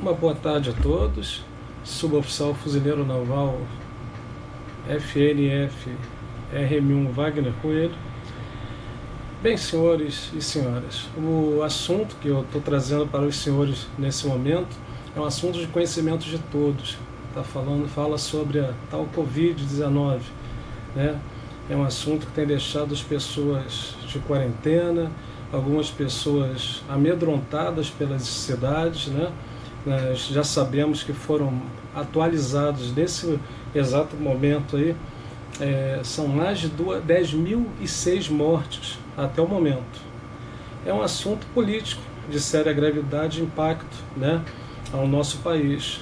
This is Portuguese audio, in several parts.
Uma boa tarde a todos. Suboficial Fuzileiro Naval FNF RM1 Wagner Coelho. Bem, senhores e senhoras, o assunto que eu estou trazendo para os senhores nesse momento é um assunto de conhecimento de todos. Fala sobre a tal Covid-19, né? É um assunto que tem deixado as pessoas de quarentena, algumas pessoas amedrontadas pelas cidades, né? Nós já sabemos que foram atualizados nesse exato momento aí, são mais de 10.006 mortes até o momento. É um assunto político de séria gravidade e impacto, né, ao nosso país,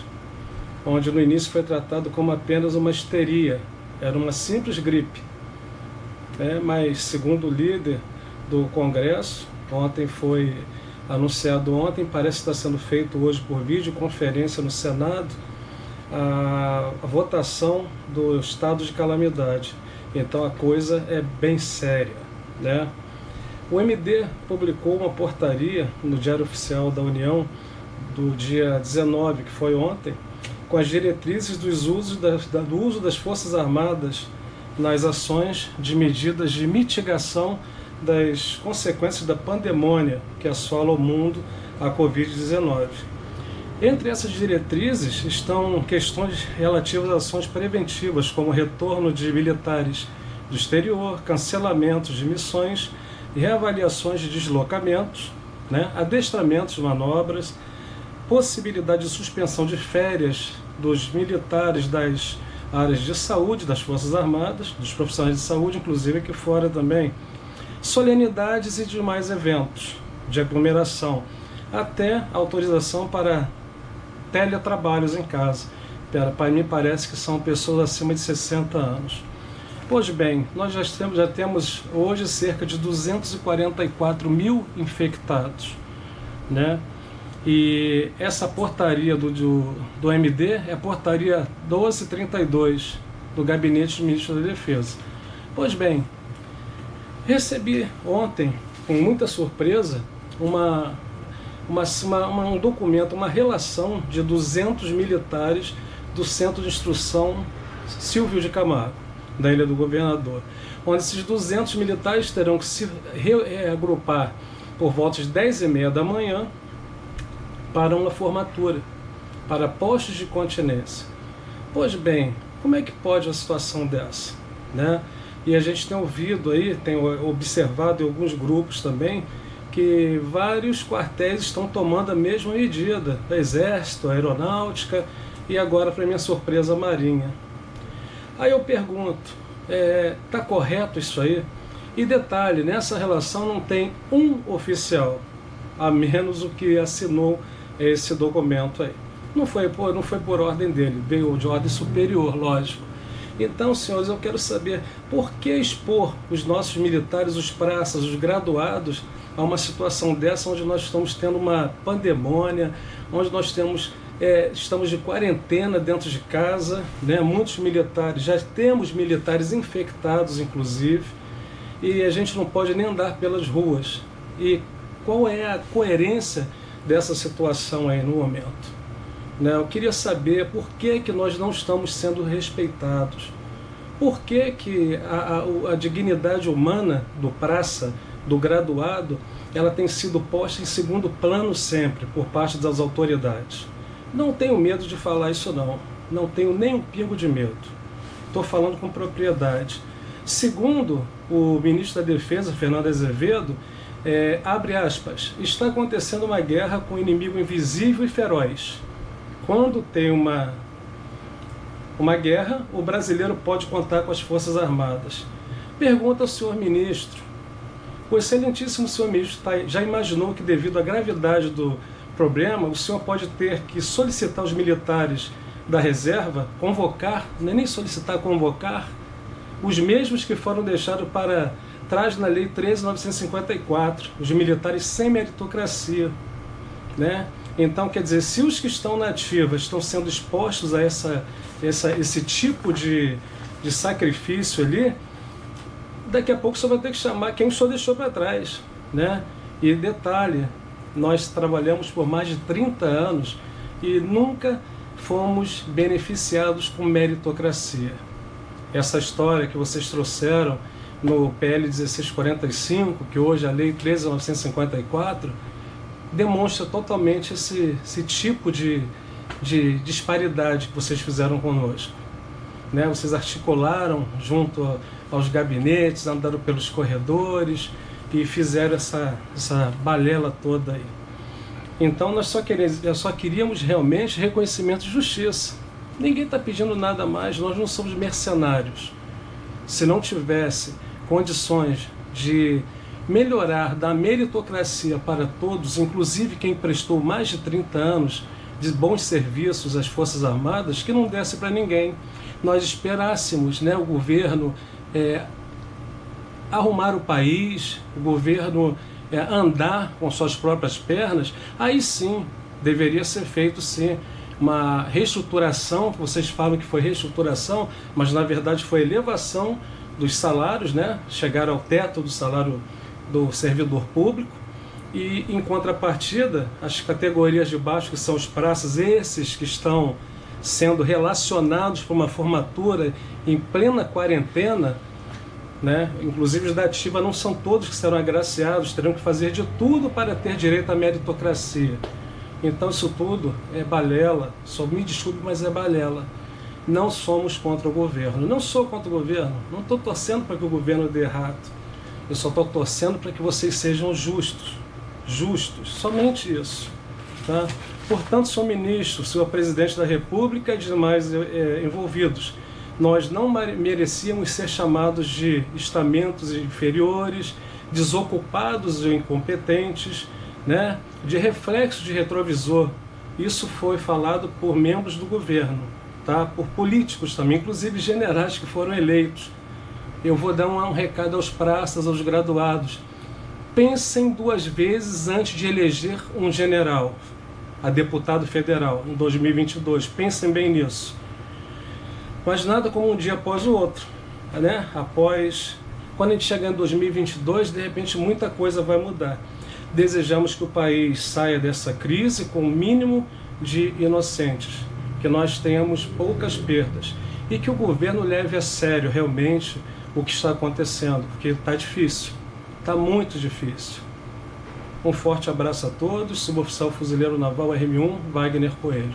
onde no início foi tratado como apenas uma histeria, era uma simples gripe, né, mas segundo o líder do Congresso, parece que está sendo feito hoje por videoconferência no Senado, a votação do estado de calamidade. Então a coisa é bem séria, né? O MD publicou uma portaria no Diário Oficial da União do dia 19, que foi ontem, com as diretrizes do uso das Forças Armadas nas ações de medidas de mitigação das consequências da pandemia que assola o mundo, a Covid-19. Entre essas diretrizes estão questões relativas a ações preventivas, como retorno de militares do exterior, cancelamentos de missões e reavaliações de deslocamentos, né, adestramentos de manobras, possibilidade de suspensão de férias dos militares das áreas de saúde, das Forças Armadas, dos profissionais de saúde, inclusive aqui fora também, solenidades e demais eventos de aglomeração, até autorização para teletrabalhos em casa. Me parece que são pessoas acima de 60 anos. Pois bem, nós já temos hoje cerca de 244 mil infectados, né? E essa portaria do MD é a portaria 1232 do Gabinete do Ministro da Defesa. Pois bem, recebi ontem, com muita surpresa, um documento, uma relação de 200 militares do Centro de Instrução Silvio de Camargo, da Ilha do Governador, onde esses 200 militares terão que se reagrupar por volta de 10h30 da manhã para uma formatura, para postos de continência. Pois bem, como é que pode uma situação dessa, né? E a gente tem ouvido aí, tem observado em alguns grupos também, que vários quartéis estão tomando a mesma medida, o Exército, a Aeronáutica e agora, para minha surpresa, a Marinha. Aí eu pergunto, tá correto isso aí? E detalhe, nessa relação não tem um oficial, a menos o que assinou esse documento aí. Não foi por ordem dele, veio de ordem superior, lógico. Então, senhores, eu quero saber por que expor os nossos militares, os praças, os graduados, a uma situação dessa, onde nós estamos tendo uma pandemônia, onde nós estamos de quarentena dentro de casa, né? Muitos militares, já temos militares infectados, inclusive, e a gente não pode nem andar pelas ruas. E qual é a coerência dessa situação aí no momento? Eu queria saber por que nós não estamos sendo respeitados. Por que a dignidade humana do praça, do graduado, ela tem sido posta em segundo plano sempre por parte das autoridades? Não tenho medo de falar isso não. Não tenho nem um pingo de medo. Estou falando com propriedade. Segundo o ministro da Defesa, Fernando Azevedo, abre aspas, está acontecendo uma guerra com um inimigo invisível e feroz. Quando tem uma guerra, o brasileiro pode contar com as Forças Armadas. Pergunta ao senhor ministro, o excelentíssimo senhor ministro já imaginou que, devido à gravidade do problema, o senhor pode ter que solicitar os militares da reserva, convocar, não é nem solicitar, convocar, os mesmos que foram deixados para trás na Lei 13.954, os militares sem meritocracia, né? Então, quer dizer, se os que estão na ativa estão sendo expostos a esse tipo de sacrifício ali, daqui a pouco você vai ter que chamar quem o senhor deixou para trás, né? E detalhe, nós trabalhamos por mais de 30 anos e nunca fomos beneficiados com meritocracia. Essa história que vocês trouxeram no PL 1645, que hoje é a Lei 13.954, demonstra totalmente esse tipo de disparidade que vocês fizeram conosco. Né? Vocês articularam junto aos gabinetes, andaram pelos corredores e fizeram essa balela toda aí. Então nós só queríamos realmente reconhecimento e justiça. Ninguém está pedindo nada mais, nós não somos mercenários. Se não tivesse condições de melhorar da meritocracia para todos, inclusive quem prestou mais de 30 anos de bons serviços às Forças Armadas, que não desse para ninguém. Nós esperássemos, né, o governo arrumar o país, o governo andar com suas próprias pernas, aí sim deveria ser feito sim uma reestruturação, que vocês falam que foi reestruturação, mas na verdade foi elevação dos salários, né? Chegar ao teto do salário do servidor público, e em contrapartida as categorias de baixo, que são os praças, esses que estão sendo relacionados para uma formatura em plena quarentena, né? Inclusive os da ativa não são todos que serão agraciados, terão que fazer de tudo para ter direito à meritocracia. Então isso tudo é balela, só me desculpe, mas é balela. Não somos contra o governo, não sou contra o governo, não estou torcendo para que o governo dê errado, eu só estou torcendo para que vocês sejam justos, somente isso. Tá? Portanto, senhor ministro, senhor presidente da República e demais envolvidos, nós não merecíamos ser chamados de estamentos inferiores, desocupados ou incompetentes, né? De reflexo de retrovisor. Isso foi falado por membros do governo, tá? Por políticos também, inclusive generais que foram eleitos. Eu vou dar um recado aos praças, aos graduados. Pensem duas vezes antes de eleger um general a deputado federal em 2022. Pensem bem nisso. Mas nada como um dia após o outro, né? Quando a gente chegar em 2022, de repente muita coisa vai mudar. Desejamos que o país saia dessa crise com o mínimo de inocentes, que nós tenhamos poucas perdas e que o governo leve a sério realmente o que está acontecendo, porque está difícil, está muito difícil. Um forte abraço a todos, suboficial fuzileiro naval RM1, Wagner Coelho.